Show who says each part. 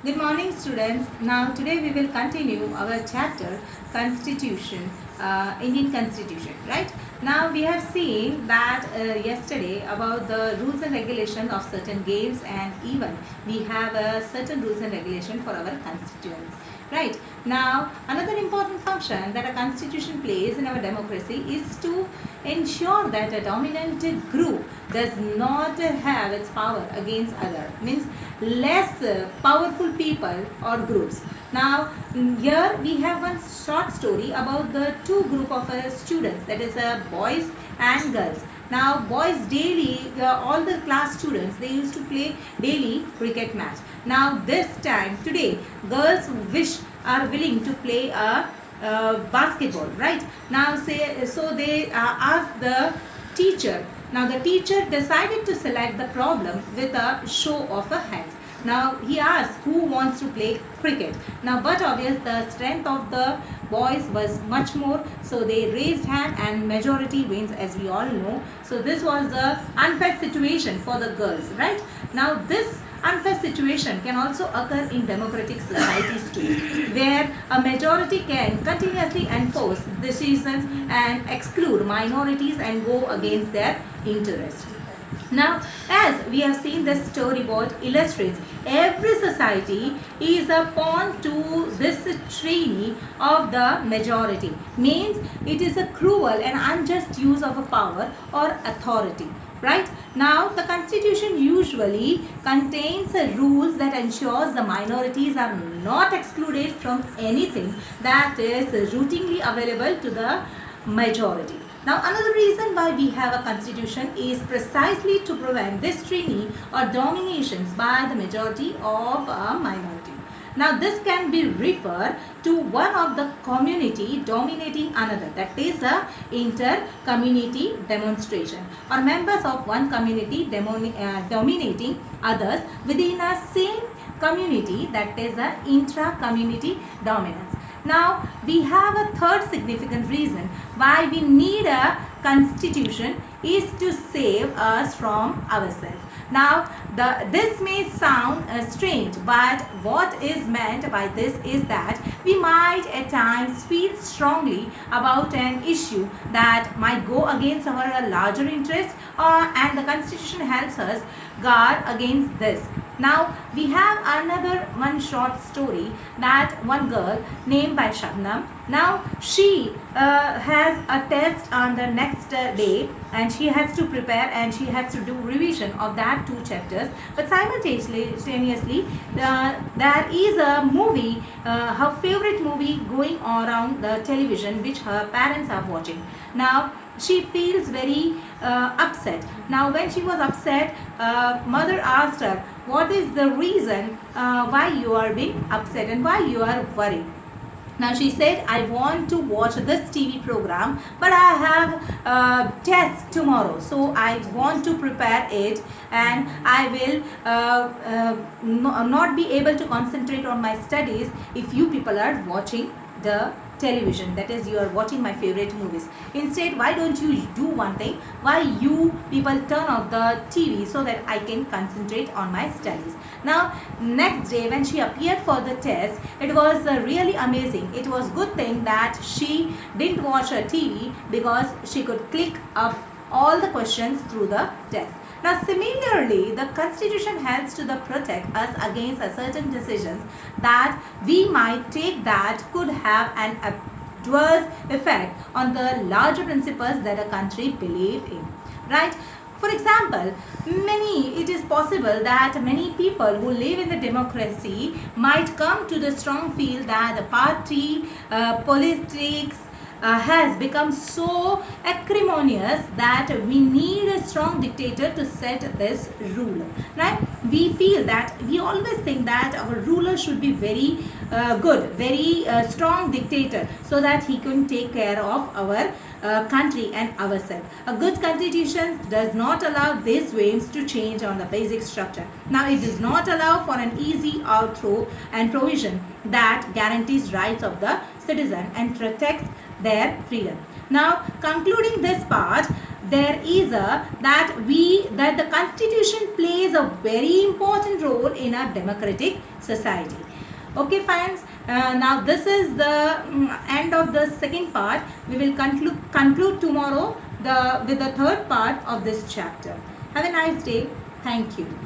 Speaker 1: Good morning, students. Now, today we will continue our chapter Constitution, Indian Constitution, right? Now, we have seen that yesterday about the rules and regulation of certain games, and even we have certain rules and regulation for our constituents, right? Now, another important function that a constitution plays in our democracy is to ensure that a dominant group does not have its power against other, means less powerful people or groups. Now here we have one short story about the two group of students, that is boys and girls. Now boys daily, all the class students, they used to play daily cricket match. Now this time today girls are willing to play a basketball, right? Now say, so they ask the teacher. Now the teacher decided to select the problem with a show of a hands. Now he asked who wants to play cricket. Now but obvious the strength of the boys was much more, so they raised hand and majority wins, as we all know. So this was the unfair situation for the girls, right? Now this unfair situation can also occur in democratic societies too, where a majority can continuously enforce decisions and exclude minorities and go against their interests. Now, as we have seen, the storyboard illustrates every society is a pawn to this tyranny of the majority. Means it is a cruel and unjust use of a power or authority. Right? Now, the constitution usually contains rules that ensures the minorities are not excluded from anything that is routinely available to the majority. Now, another reason why we have a constitution is precisely to prevent this tyranny or dominations by the majority of a minority. Now, this can be referred to one of the community dominating another, that is a inter-community demonstration, or members of one community dominating others within a same community, that is a intra-community dominance. Now, we have a third significant reason why we need a constitution is to save us from ourselves. Now, this may sound strange, but what is meant by this is that we might at times feel strongly about an issue that might go against our larger interests, and the constitution helps us guard against this. Now, we have another one short story that one girl named by Shabnam. Now, she has a test on the next day, and she has to prepare and she has to do revision of that two chapters. But simultaneously, there is a movie, her favorite movie going around the television, which her parents are watching. Now, she feels very upset. Now, when she was upset, mother asked her, what is the reason why you are being upset and why you are worried? Now she said, I want to watch this TV program, but I have a test tomorrow, so I want to prepare it, and I will not be able to concentrate on my studies if you people are watching the television, that is, you are watching my favorite movies. Instead, why don't you do one thing? Why you people turn off the TV so that I can concentrate on my studies. Now, next day when she appeared for the test, it was really amazing. It was good thing that she didn't watch her TV, because she could click up all the questions through the test. Now, similarly, the constitution helps to protect us against certain decisions that we might take that could have an adverse effect on the larger principles that a country believes in. Right? For example, it is possible that many people who live in the democracy might come to the strong feel that the party politics has become so acrimonious that we need a strong dictator to set this rule. Right? We always think that our ruler should be very good, very strong dictator, so that he can take care of our country and ourselves. A good constitution does not allow these whims to change on the basic structure. Now, it does not allow for an easy outthrow and provision that guarantees rights of the citizen and protects their freedom. Now, concluding this part, there is a that the constitution plays a very important role in a democratic society. Okay friends, now this is the end of the second part. We will conclude tomorrow with the third part of this chapter. Have a nice day. Thank you.